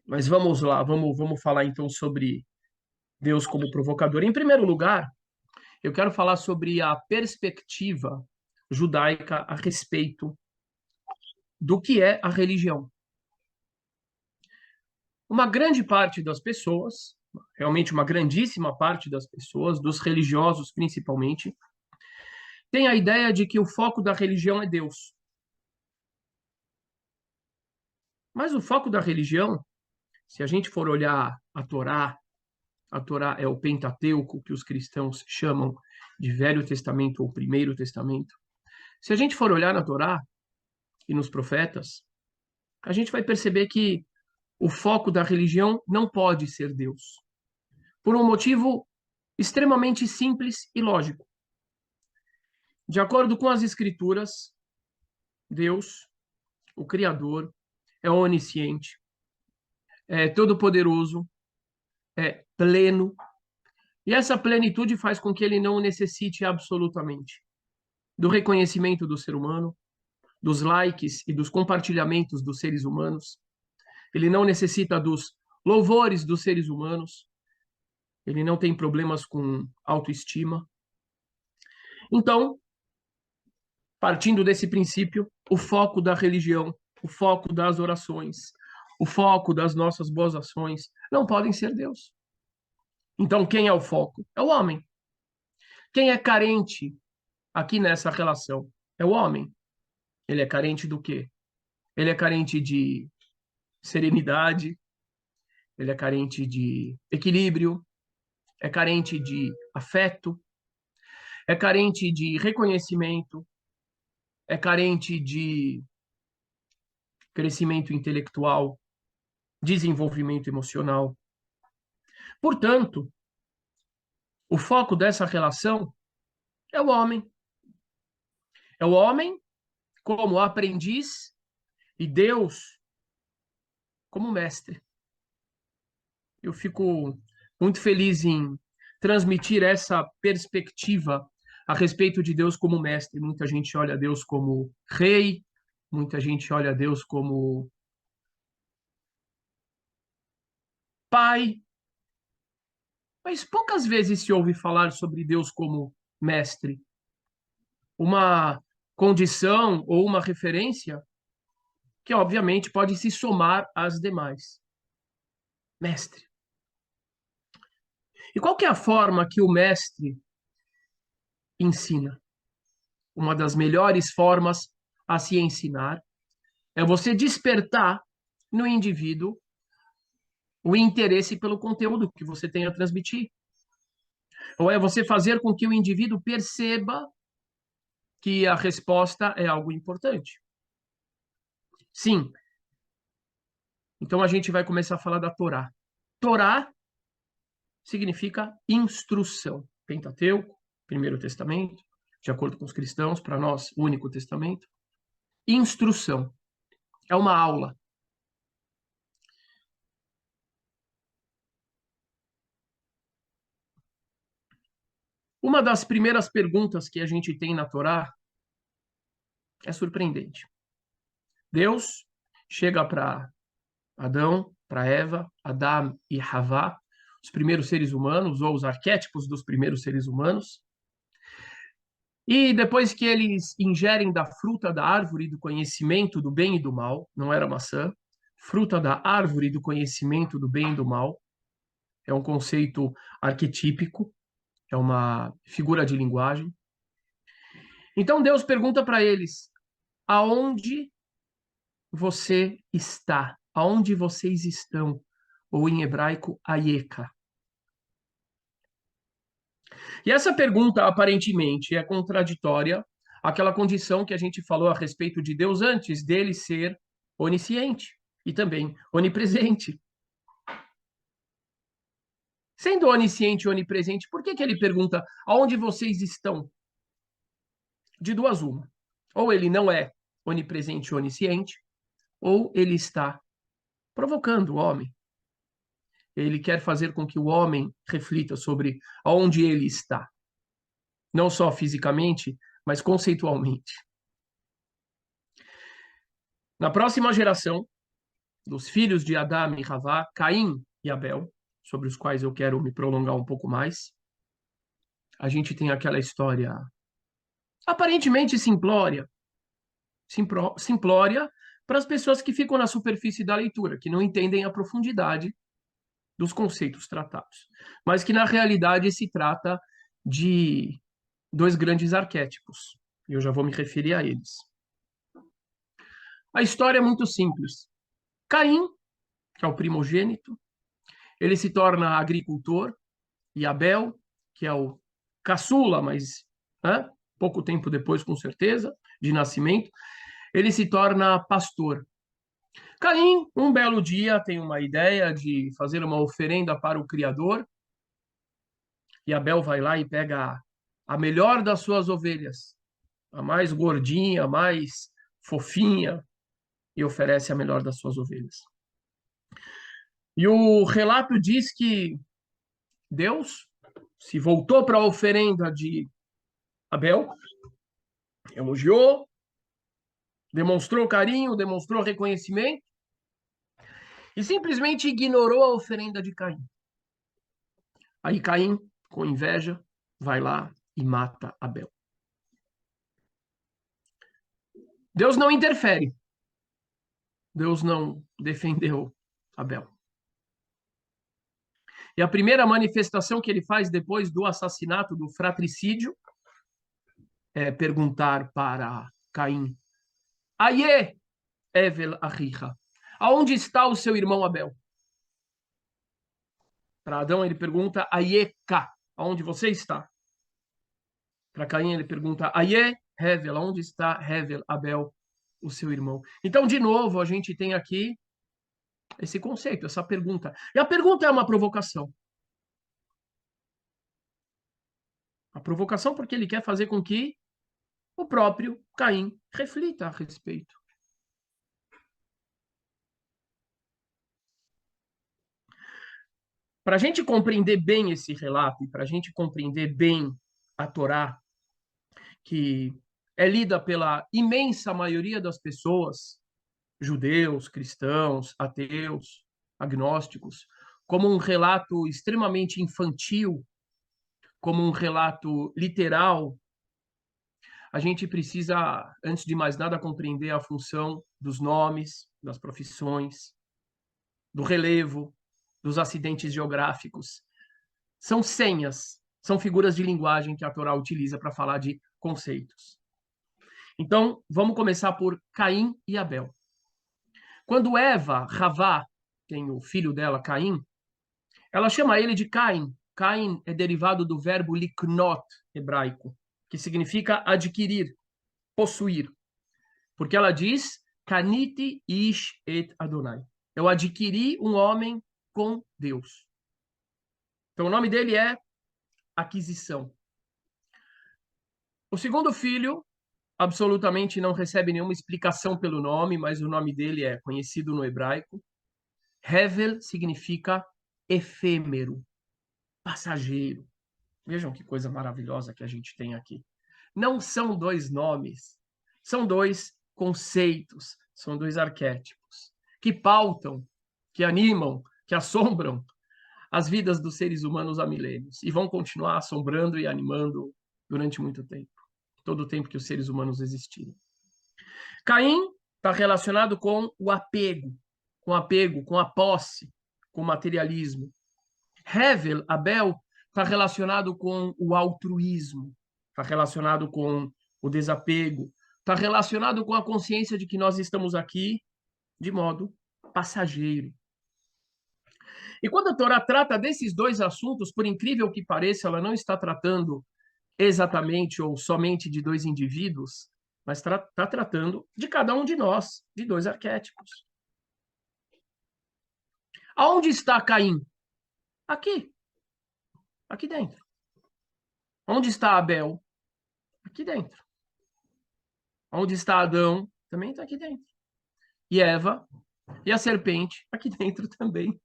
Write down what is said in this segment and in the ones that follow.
Mas vamos lá, vamos falar então sobre Deus como provocador. Em primeiro lugar, eu quero falar sobre a perspectiva judaica a respeito do que é a religião. Uma grande parte das pessoas, realmente uma grandíssima parte das pessoas, dos religiosos principalmente, tem a ideia de que o foco da religião é Deus. Mas o foco da religião, se a gente for olhar a Torá é o Pentateuco, que os cristãos chamam de Velho Testamento ou Primeiro Testamento. Se a gente for olhar na Torá e nos profetas, a gente vai perceber que o foco da religião não pode ser Deus, por um motivo extremamente simples e lógico. De acordo com as Escrituras, Deus, o Criador, é onisciente, é todo-poderoso, é pleno, e essa plenitude faz com que ele não necessite absolutamente do reconhecimento do ser humano, dos likes e dos compartilhamentos dos seres humanos. Ele não necessita dos louvores dos seres humanos. Ele não tem problemas com autoestima. Então, partindo desse princípio, o foco da religião, o foco das orações, o foco das nossas boas ações não podem ser Deus. Então, quem é o foco? É o homem. Quem é carente aqui nessa relação? É o homem. Ele é carente do quê? Ele é carente de serenidade, ele é carente de equilíbrio, é carente de afeto, é carente de reconhecimento, é carente de crescimento intelectual, desenvolvimento emocional. Portanto, o foco dessa relação é o homem. É o homem como aprendiz e Deus como mestre. Eu fico muito feliz em transmitir essa perspectiva a respeito de Deus como mestre. Muita gente olha Deus como rei, muita gente olha Deus como pai, mas poucas vezes se ouve falar sobre Deus como mestre. Uma condição ou uma referência que, obviamente, pode se somar às demais. Mestre. E qual que é a forma que o mestre ensina? Uma das melhores formas a se ensinar é você despertar no indivíduo o interesse pelo conteúdo que você tem a transmitir. Ou é você fazer com que o indivíduo perceba que a resposta é algo importante. Sim. Então a gente vai começar a falar da Torá. Torá significa instrução. Pentateuco, Primeiro Testamento, de acordo com os cristãos, para nós, o Único Testamento. Instrução. É uma aula. Uma das primeiras perguntas que a gente tem na Torá é surpreendente. Deus chega para Adão, para Eva, Adão e Havá, os primeiros seres humanos, ou os arquétipos dos primeiros seres humanos, e depois que eles ingerem da fruta da árvore do conhecimento do bem e do mal, não era maçã, fruta da árvore do conhecimento do bem e do mal, é um conceito arquetípico, é uma figura de linguagem. Então Deus pergunta para eles: aonde você está? Aonde vocês estão? Ou em hebraico, Ayeka. E essa pergunta, aparentemente, é contraditória àquela condição que a gente falou a respeito de Deus antes, dele ser onisciente e também onipresente. Sendo onisciente e onipresente, por que que ele pergunta aonde vocês estão? De duas uma. Ou ele não é onipresente e onisciente, ou ele está provocando o homem. Ele quer fazer com que o homem reflita sobre aonde ele está. Não só fisicamente, mas conceitualmente. Na próxima geração, dos filhos de Adão e Havá, Caim e Abel, sobre os quais eu quero me prolongar um pouco mais. A gente tem aquela história aparentemente simplória para as pessoas que ficam na superfície da leitura, que não entendem a profundidade dos conceitos tratados, mas que na realidade se trata de dois grandes arquétipos, e eu já vou me referir a eles. A história é muito simples. Caim, que é o primogênito, ele se torna agricultor, e Abel, que é o caçula, mas pouco tempo depois, com certeza, de nascimento, ele se torna pastor. Caim, um belo dia, tem uma ideia de fazer uma oferenda para o Criador, e Abel vai lá e pega a melhor das suas ovelhas, a mais gordinha, a mais fofinha, e oferece a melhor das suas ovelhas. E o relato diz que Deus se voltou para a oferenda de Abel, elogiou, demonstrou carinho, demonstrou reconhecimento, e simplesmente ignorou a oferenda de Caim. Aí Caim, com inveja, vai lá e mata Abel. Deus não interfere. Deus não defendeu Abel. E a primeira manifestação que ele faz depois do assassinato, do fratricídio, é perguntar para Caim: Aie, Evel Ahicha, aonde está o seu irmão Abel? Para Adão ele pergunta: Aie Ka, aonde você está? Para Caim ele pergunta: Aie Hevel, aonde está Hevel, Abel, o seu irmão? Então, de novo, a gente tem aqui esse conceito, essa pergunta. E a pergunta é uma provocação. A provocação porque ele quer fazer com que o próprio Caim reflita a respeito. Para a gente compreender bem esse relato e para a gente compreender bem a Torá, que é lida pela imensa maioria das pessoas, judeus, cristãos, ateus, agnósticos, como um relato extremamente infantil, como um relato literal, a gente precisa, antes de mais nada, compreender a função dos nomes, das profissões, do relevo, dos acidentes geográficos. São senhas, são figuras de linguagem que a Torá utiliza para falar de conceitos. Então, vamos começar por Caim e Abel. Quando Eva, Havá, tem o filho dela, Caim, ela chama ele de Caim. Caim é derivado do verbo liknot, hebraico, que significa adquirir, possuir. Porque ela diz, Kaniti ish et Adonai. Eu adquiri um homem com Deus. Então, o nome dele é aquisição. O segundo filho, absolutamente não recebe nenhuma explicação pelo nome, mas o nome dele é conhecido no hebraico. Hevel significa efêmero, passageiro. Vejam que coisa maravilhosa que a gente tem aqui. Não são dois nomes, são dois conceitos, são dois arquétipos que pautam, que animam, que assombram as vidas dos seres humanos há milênios e vão continuar assombrando e animando durante muito tempo, todo o tempo que os seres humanos existirem. Caim está relacionado com o apego, com a posse, com o materialismo. Hevel, Abel, está relacionado com o altruísmo, está relacionado com o desapego, está relacionado com a consciência de que nós estamos aqui de modo passageiro. E quando a Torá trata desses dois assuntos, por incrível que pareça, ela não está tratando exatamente ou somente de dois indivíduos, mas está tratando de cada um de nós, de dois arquétipos. Aonde está Caim? Aqui. Aqui dentro. Onde está Abel? Aqui dentro. Onde está Adão? Também está aqui dentro. E Eva? E a serpente? Aqui dentro também.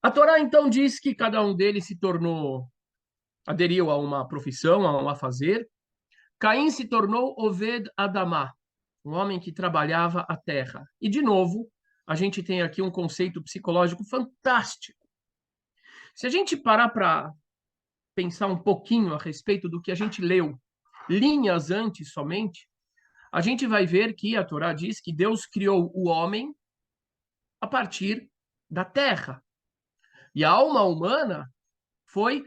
A Torá, então, diz que cada um deles aderiu a uma profissão, a um afazer. Caim se tornou Oved Adamá, um homem que trabalhava a terra. E, de novo, a gente tem aqui um conceito psicológico fantástico. Se a gente parar para pensar um pouquinho a respeito do que a gente leu, linhas antes somente, a gente vai ver que a Torá diz que Deus criou o homem a partir da terra. E a alma humana foi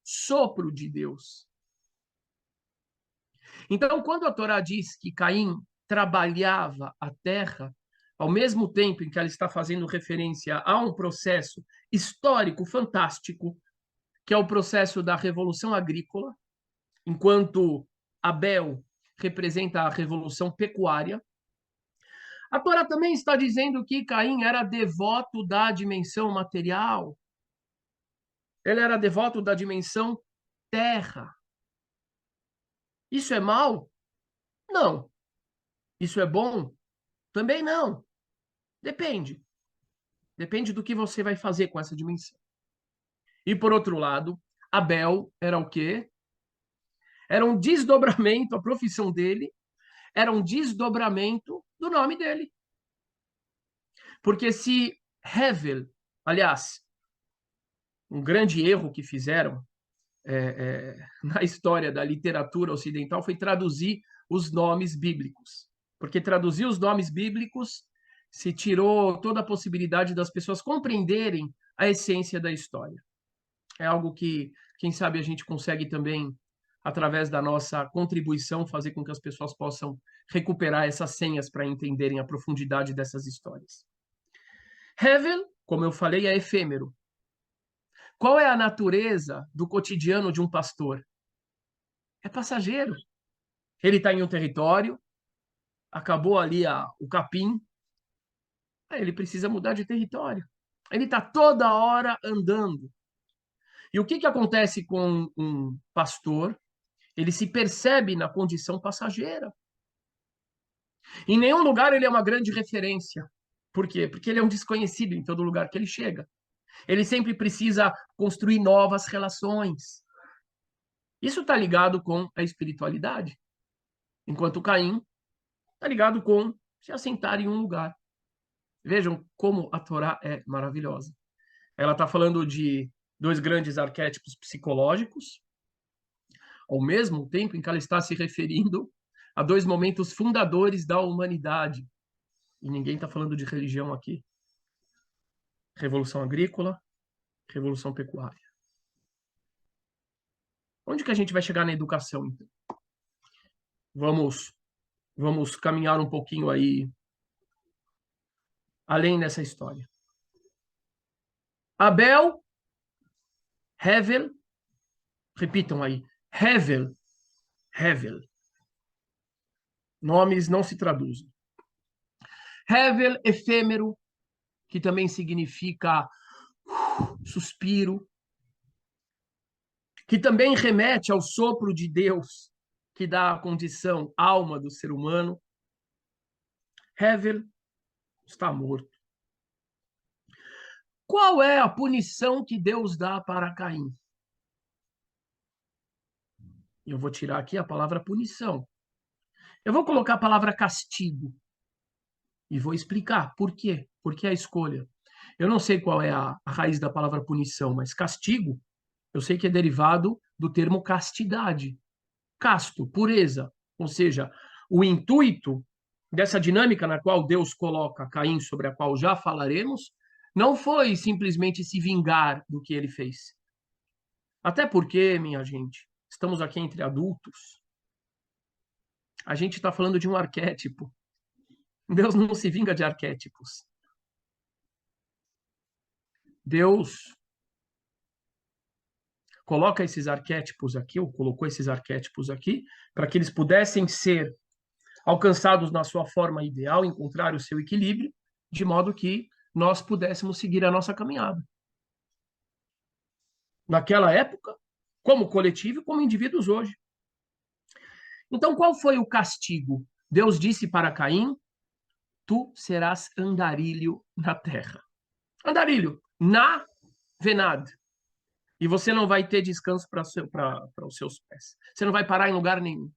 sopro de Deus. Então, quando a Torá diz que Caim trabalhava a terra, ao mesmo tempo em que ela está fazendo referência a um processo histórico fantástico, que é o processo da Revolução Agrícola, enquanto Abel representa a Revolução Pecuária, a Torá também está dizendo que Caim era devoto da dimensão material. Ele era devoto da dimensão terra. Isso é mal? Não. Isso é bom? Também não. Depende. Depende do que você vai fazer com essa dimensão. E por outro lado, Abel era o quê? Era um desdobramento, a profissão dele era um desdobramento do nome dele. Porque se Hevel, aliás, um grande erro que fizeram na história da literatura ocidental foi traduzir os nomes bíblicos. Porque traduzir os nomes bíblicos se tirou toda a possibilidade das pessoas compreenderem a essência da história. É algo que, quem sabe, a gente consegue também, através da nossa contribuição, fazer com que as pessoas possam recuperar essas senhas para entenderem a profundidade dessas histórias. Hevel, como eu falei, é efêmero. Qual é a natureza do cotidiano de um pastor? É passageiro. Ele está em um território, acabou ali o capim, aí ele precisa mudar de território. Ele está toda hora andando. E o que acontece com um pastor? Ele se percebe na condição passageira. Em nenhum lugar ele é uma grande referência. Por quê? Porque ele é um desconhecido em todo lugar que ele chega. Ele sempre precisa construir novas relações. Isso está ligado com a espiritualidade. Enquanto Caim está ligado com se assentar em um lugar. Vejam como a Torá é maravilhosa. Ela está falando de dois grandes arquétipos psicológicos, ao mesmo tempo em que ela está se referindo a dois momentos fundadores da humanidade. E ninguém está falando de religião aqui. Revolução Agrícola, Revolução Pecuária. Onde que a gente vai chegar na educação, então? Vamos caminhar um pouquinho aí além dessa história. Abel, Hevel, repitam aí, Hevel, Hevel. Nomes não se traduzem. Hevel, efêmero, que também significa suspiro, que também remete ao sopro de Deus, que dá a condição alma do ser humano. Hevel está morto. Qual é a punição que Deus dá para Caim? Eu vou tirar aqui a palavra punição. Eu vou colocar a palavra castigo. E vou explicar por quê. Por que a escolha? Eu não sei qual é a raiz da palavra punição, mas castigo, eu sei que é derivado do termo castidade. Casto, pureza. Ou seja, o intuito dessa dinâmica na qual Deus coloca Caim, sobre a qual já falaremos, não foi simplesmente se vingar do que ele fez. Até porque, minha gente, estamos aqui entre adultos. A gente está falando de um arquétipo. Deus não se vinga de arquétipos. Deus coloca esses arquétipos aqui, ou colocou esses arquétipos aqui, para que eles pudessem ser alcançados na sua forma ideal, encontrar o seu equilíbrio, de modo que nós pudéssemos seguir a nossa caminhada. Naquela época, como coletivo e como indivíduos hoje. Então, qual foi o castigo? Deus disse para Caim: tu serás andarilho na terra. Andarilho, na venad. E você não vai ter descanso para os seus pés. Você não vai parar em lugar nenhum.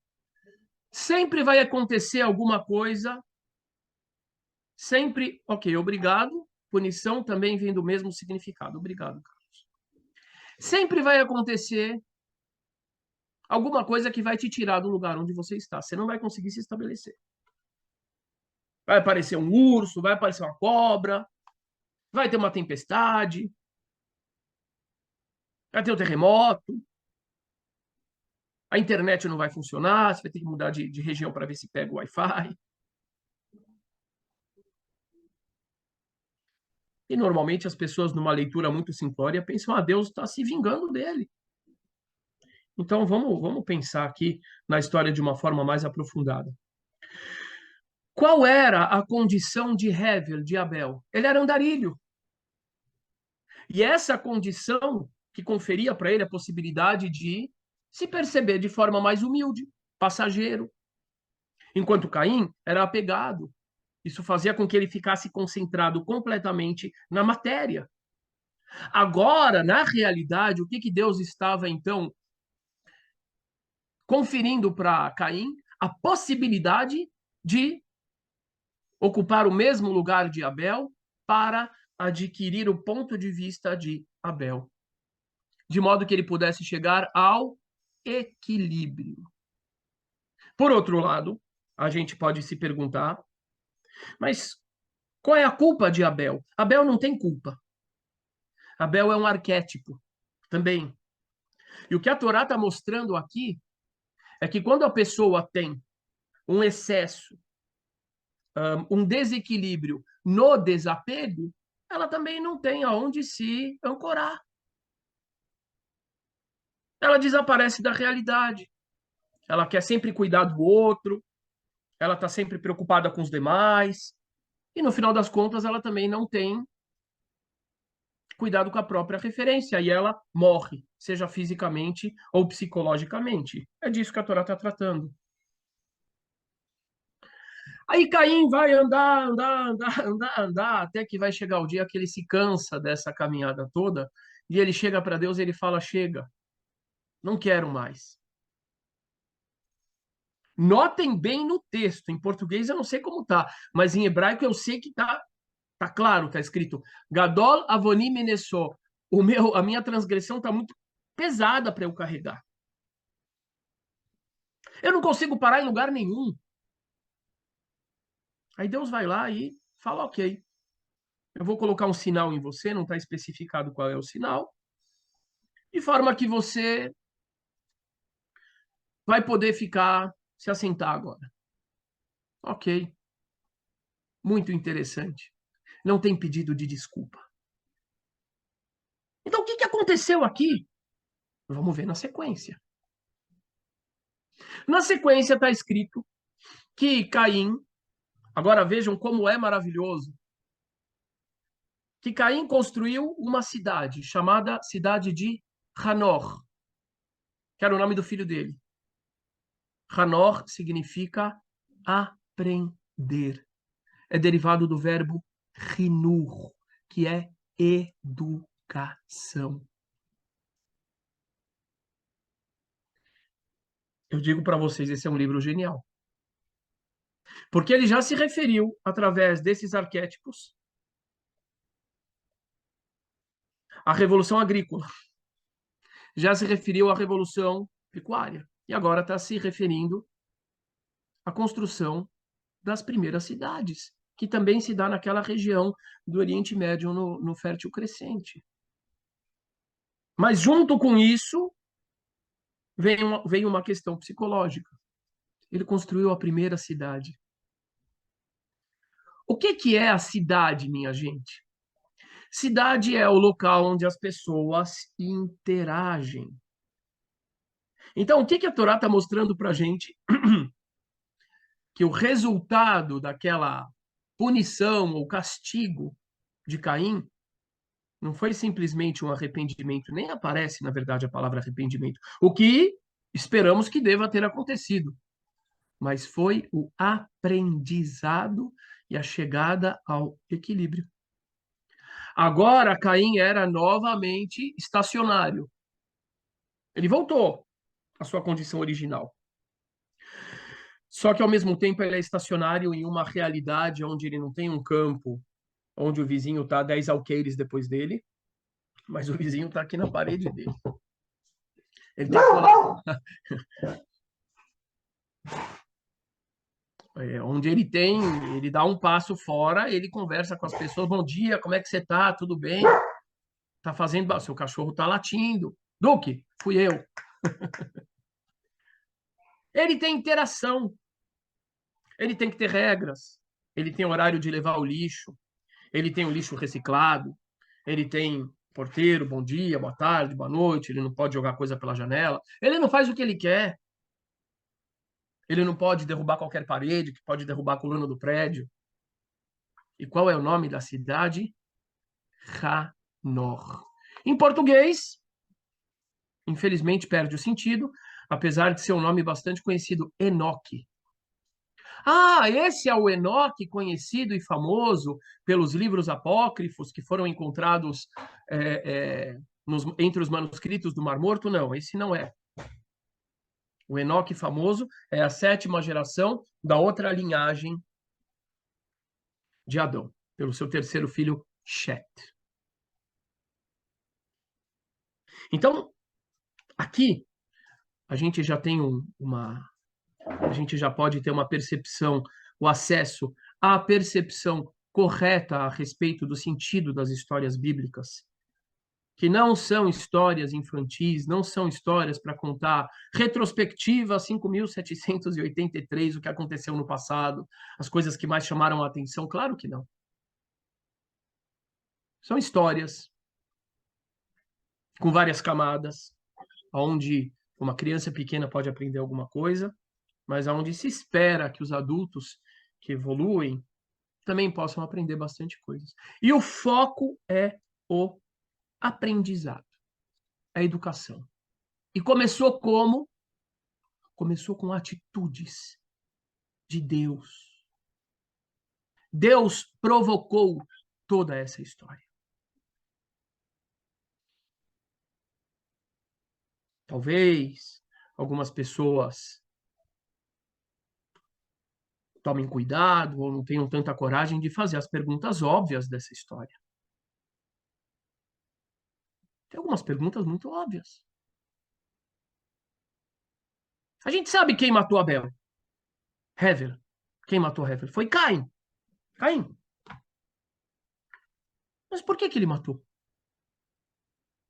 Sempre vai acontecer alguma coisa, sempre, ok, obrigado. Punição também vem do mesmo significado. Obrigado, Carlos. Sempre vai acontecer alguma coisa que vai te tirar do lugar onde você está. Você não vai conseguir se estabelecer. Vai aparecer um urso, vai aparecer uma cobra, vai ter uma tempestade, vai ter um terremoto, a internet não vai funcionar, você vai ter que mudar de região para ver se pega o Wi-Fi. E normalmente as pessoas, numa leitura muito simplória, pensam: ah, Deus está se vingando dele. Então vamos pensar aqui na história de uma forma mais aprofundada. Qual era a condição de Hevel, de Abel? Ele era andarilho. E essa condição que conferia para ele a possibilidade de se perceber de forma mais humilde, passageiro. Enquanto Caim era apegado. Isso fazia com que ele ficasse concentrado completamente na matéria. Agora, na realidade, o que Deus estava, então, conferindo para Caim? A possibilidade de ocupar o mesmo lugar de Abel para adquirir o ponto de vista de Abel, de modo que ele pudesse chegar ao equilíbrio. Por outro lado, a gente pode se perguntar, mas qual é a culpa de Abel? Abel não tem culpa. Abel é um arquétipo também. E o que a Torá está mostrando aqui é que quando a pessoa tem um excesso, um desequilíbrio no desapego, ela também não tem aonde se ancorar. Ela desaparece da realidade. Ela quer sempre cuidar do outro, ela está sempre preocupada com os demais, e no final das contas ela também não tem cuidado com a própria referência, e ela morre, seja fisicamente ou psicologicamente. É disso que a Torá está tratando. Aí Caim vai andar, andar, andar, andar, andar, até que vai chegar o dia que ele se cansa dessa caminhada toda, e ele chega para Deus e ele fala: chega, não quero mais. Notem bem no texto, em português eu não sei como tá, mas em hebraico eu sei que tá claro, tá escrito Gadol Avoni Menessó. A minha transgressão tá muito pesada para eu carregar. Eu não consigo parar em lugar nenhum. Aí Deus vai lá e fala: ok, eu vou colocar um sinal em você, não está especificado qual é o sinal, de forma que você vai poder ficar, se assentar agora. Ok, muito interessante. Não tem pedido de desculpa. Então, o que aconteceu aqui? Vamos ver na sequência. Na sequência está escrito que Caim, agora vejam como é maravilhoso, que Caim construiu uma cidade chamada cidade de Hanor, que era o nome do filho dele. Hanor significa aprender. É derivado do verbo rinur, que é educação. Eu digo para vocês, esse é um livro genial. Porque ele já se referiu, através desses arquétipos, à Revolução Agrícola. Já se referiu à Revolução Pecuária. E agora está se referindo à construção das primeiras cidades, que também se dá naquela região do Oriente Médio, no Fértil Crescente. Mas, junto com isso, vem uma questão psicológica. Ele construiu a primeira cidade. O que é a cidade, minha gente? Cidade é o local onde as pessoas interagem. Então, o que a Torá está mostrando para a gente? Que o resultado daquela punição ou castigo de Caim não foi simplesmente um arrependimento, nem aparece, na verdade, a palavra arrependimento. O que esperamos que deva ter acontecido. Mas foi o aprendizado e a chegada ao equilíbrio. Agora, Caim era novamente estacionário. Ele voltou à sua condição original. Só que, ao mesmo tempo, ele é estacionário em uma realidade onde ele não tem um campo, onde o vizinho está 10 alqueires depois dele, mas o vizinho está aqui na parede dele. Ele tem onde ele dá um passo fora, ele conversa com as pessoas, bom dia, como é que você está? Tudo bem? Tá fazendo, seu cachorro tá latindo. Duque, fui eu. Ele tem interação, ele tem que ter regras, ele tem horário de levar o lixo, ele tem o lixo reciclado, ele tem porteiro, bom dia, boa tarde, boa noite, ele não pode jogar coisa pela janela, ele não faz o que ele quer, ele não pode derrubar qualquer parede, que pode derrubar a coluna do prédio. E qual é o nome da cidade? Hanor. Em português, infelizmente perde o sentido, apesar de ser um nome bastante conhecido, Enoque. Ah, esse é o Enoque conhecido e famoso pelos livros apócrifos que foram encontrados entre os manuscritos do Mar Morto? Não, esse não é. O Enoque famoso é a 7ª geração da outra linhagem de Adão, pelo seu terceiro filho, Shet. Então, aqui, a gente já tem a gente já pode ter uma percepção, o acesso à percepção correta a respeito do sentido das histórias bíblicas, que não são histórias infantis, não são histórias para contar retrospectiva 5.783, o que aconteceu no passado, as coisas que mais chamaram a atenção, claro que não. São histórias com várias camadas, onde uma criança pequena pode aprender alguma coisa, mas onde se espera que os adultos que evoluem também possam aprender bastante coisas. E o foco é o aprendizado, a educação. E começou como? Começou com atitudes de Deus. Deus provocou toda essa história. Talvez algumas pessoas tomem cuidado ou não tenham tanta coragem de fazer as perguntas óbvias dessa história. Tem algumas perguntas muito óbvias. A gente sabe quem matou Abel. Hever. Quem matou Hever? Foi Caim. Caim. Mas por que ele matou?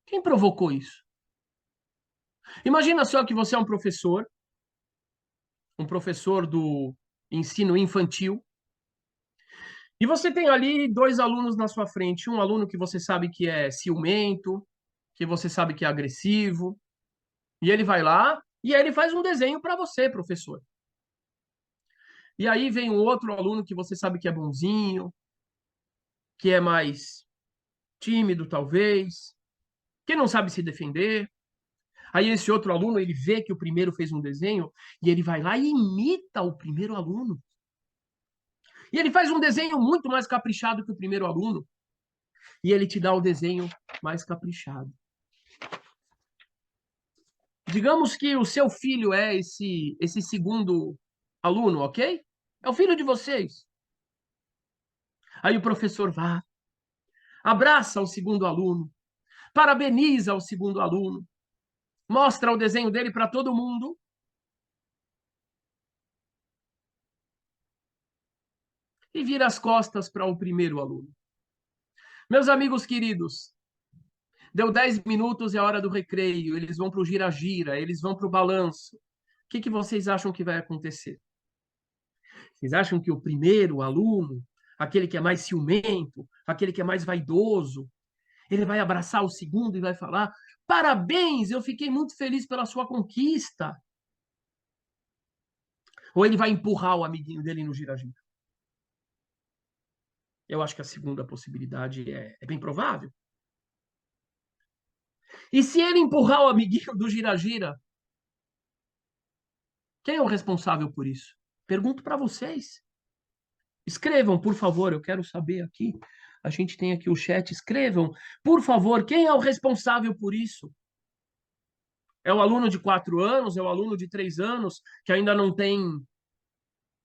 Quem provocou isso? Imagina só que você é um professor do ensino infantil, e você tem ali 2 alunos na sua frente. Um aluno que você sabe que é ciumento, que você sabe que é agressivo, e ele vai lá e ele faz um desenho para você, professor. E aí vem um outro aluno que você sabe que é bonzinho, que é mais tímido, talvez, que não sabe se defender. Aí esse outro aluno, ele vê que o primeiro fez um desenho e ele vai lá e imita o primeiro aluno. E ele faz um desenho muito mais caprichado que o primeiro aluno. E ele te dá o desenho mais caprichado. Digamos que o seu filho é esse segundo aluno, ok? É o filho de vocês. Aí o professor vai, abraça o segundo aluno, parabeniza o segundo aluno, mostra o desenho dele para todo mundo. E vira as costas para o primeiro aluno. Meus amigos queridos, deu 10 minutos, é a hora do recreio, eles vão para o gira-gira, eles vão para o balanço. O que vocês acham que vai acontecer? Vocês acham que o primeiro aluno, aquele que é mais ciumento, aquele que é mais vaidoso, ele vai abraçar o segundo e vai falar: parabéns, eu fiquei muito feliz pela sua conquista? Ou ele vai empurrar o amiguinho dele no gira-gira? Eu acho que a segunda possibilidade é bem provável. E se ele empurrar o amiguinho do gira-gira, quem é o responsável por isso? Pergunto para vocês. Escrevam, por favor, eu quero saber aqui. A gente tem aqui o chat. Escrevam, por favor, quem é o responsável por isso? É o aluno de 4 anos? É o aluno de 3 anos que ainda não tem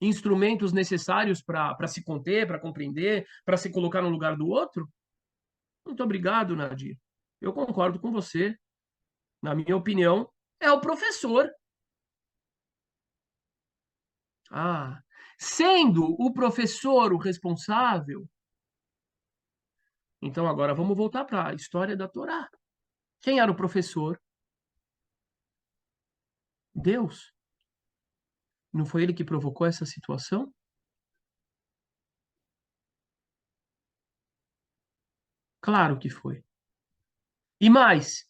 instrumentos necessários para se conter, para compreender, para se colocar no lugar do outro? Muito obrigado, Nadir. Eu concordo com você. Na minha opinião, é o professor. Ah, sendo o professor o responsável, então agora vamos voltar para a história da Torá. Quem era o professor? Deus. Não foi ele que provocou essa situação? Claro que foi. E mais,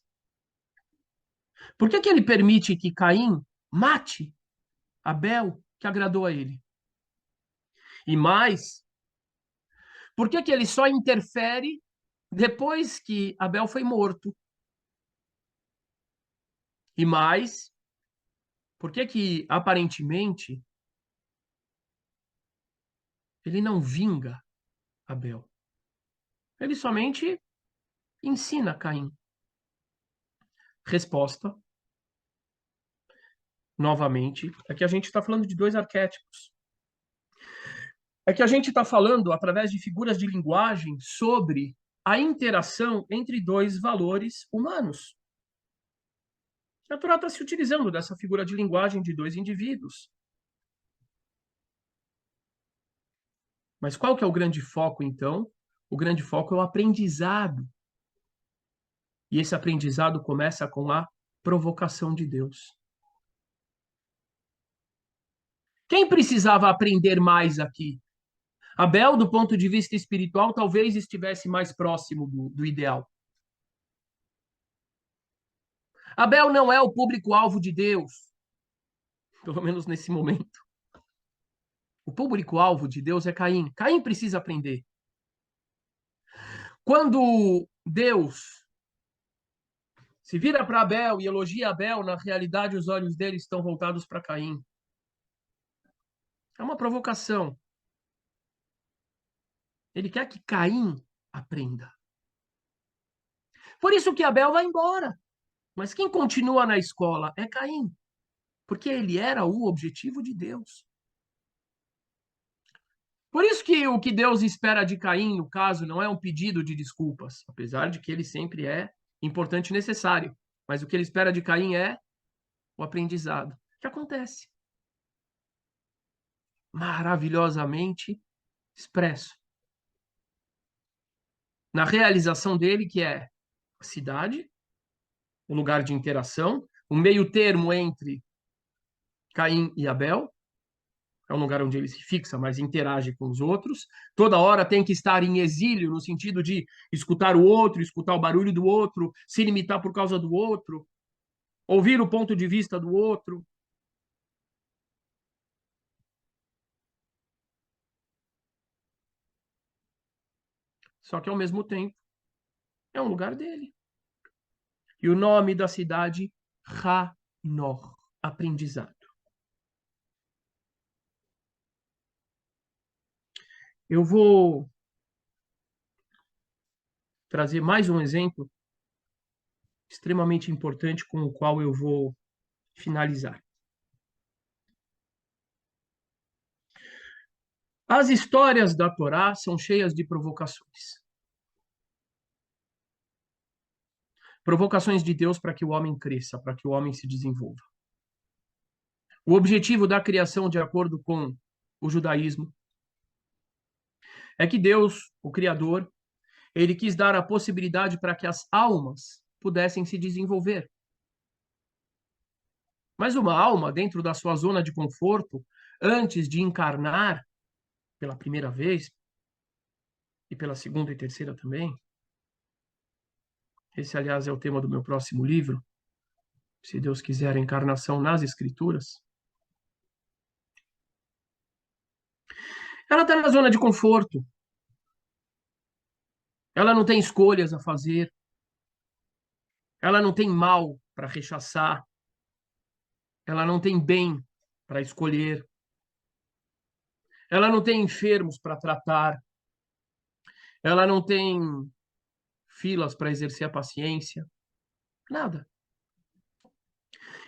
por que que ele permite que Caim mate Abel, que agradou a ele? E mais, por que que ele só interfere depois que Abel foi morto? E mais, por que que aparentemente ele não vinga Abel? Ele somente ensina Caim. Resposta, novamente, é que a gente está falando de dois arquétipos. É que a gente está falando, através de figuras de linguagem, sobre a interação entre dois valores humanos. A Torá está se utilizando dessa figura de linguagem de dois indivíduos. Mas qual que é o grande foco, então? O grande foco é o aprendizado. E esse aprendizado começa com a provocação de Deus. Quem precisava aprender mais aqui? Abel, do ponto de vista espiritual, talvez estivesse mais próximo do ideal. Abel não é o público-alvo de Deus, pelo menos nesse momento. O público-alvo de Deus é Caim. Caim precisa aprender. Quando Deus se vira para Abel e elogia Abel, na realidade os olhos dele estão voltados para Caim. É uma provocação. Ele quer que Caim aprenda. Por isso que Abel vai embora. Mas quem continua na escola é Caim, porque ele era o objetivo de Deus. Por isso que o que Deus espera de Caim, no caso, não é um pedido de desculpas, apesar de que ele sempre é importante e necessário. Mas o que ele espera de Caim é o aprendizado. O que acontece? Maravilhosamente expresso. Na realização dele, que é a cidade, o lugar de interação, o meio termo entre Caim e Abel, é um lugar onde ele se fixa, mas interage com os outros. Toda hora tem que estar em exílio, no sentido de escutar o outro, escutar o barulho do outro, se limitar por causa do outro, ouvir o ponto de vista do outro. Só que, ao mesmo tempo, é um lugar dele. E o nome da cidade, Hanor, aprendizado. Eu vou trazer mais um exemplo extremamente importante com o qual eu vou finalizar. As histórias da Torá são cheias de provocações. Provocações de Deus para que o homem cresça, para que o homem se desenvolva. O objetivo da criação, de acordo com o judaísmo, é que Deus, o Criador, ele quis dar a possibilidade para que as almas pudessem se desenvolver. Mas uma alma, dentro da sua zona de conforto, antes de encarnar pela primeira vez, e pela segunda e terceira também, esse, aliás, é o tema do meu próximo livro, se Deus quiser, a encarnação nas Escrituras, ela está na zona de conforto. Ela não tem escolhas a fazer. Ela não tem mal para rechaçar. Ela não tem bem para escolher. Ela não tem enfermos para tratar. Ela não tem filas para exercer a paciência. Nada.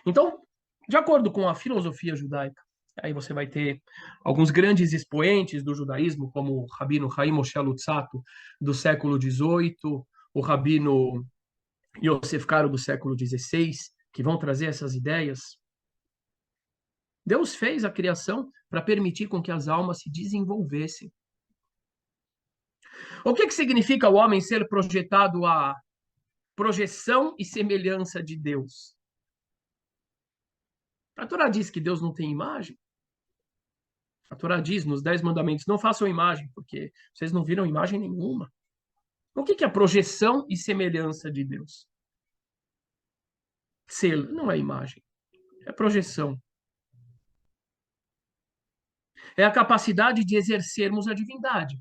Então, de acordo com a filosofia judaica, Aí você vai ter alguns grandes expoentes do judaísmo, como o Rabino Chaim Moshe Luzzatto, do século XVIII, o Rabino Yosef Karo, do século XVI, que vão trazer essas ideias. Deus fez a criação para permitir com que as almas se desenvolvessem. O que significa o homem ser projetado a projeção e semelhança de Deus? A Torá diz que Deus não tem imagem. A Torá diz nos 10 mandamentos, não façam imagem, porque vocês não viram imagem nenhuma. O que é projeção e semelhança de Deus? Selo não é imagem, é projeção. É a capacidade de exercermos a divindade.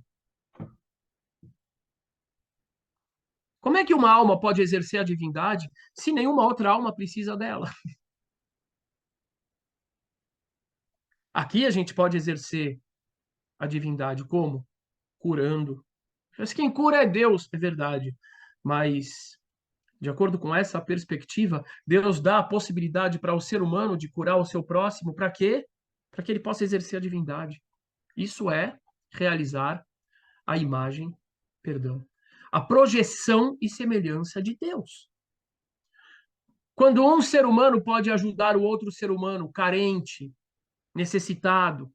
Como é que uma alma pode exercer a divindade se nenhuma outra alma precisa dela? Aqui a gente pode exercer a divindade como? Curando. Mas quem cura é Deus, é verdade. Mas, de acordo com essa perspectiva, Deus dá a possibilidade para o ser humano de curar o seu próximo. Para quê? Para que ele possa exercer a divindade. Isso é realizar a imagem, perdão, a projeção e semelhança de Deus. Quando um ser humano pode ajudar o outro ser humano carente, necessitado,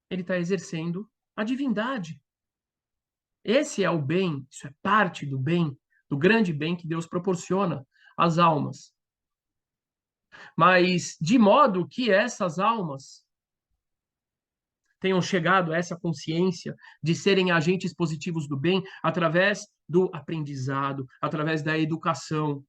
ele está exercendo a divindade. Esse é o bem, isso é parte do bem, do grande bem que Deus proporciona às almas. Mas de modo que essas almas tenham chegado a essa consciência de serem agentes positivos do bem através do aprendizado, através da educação,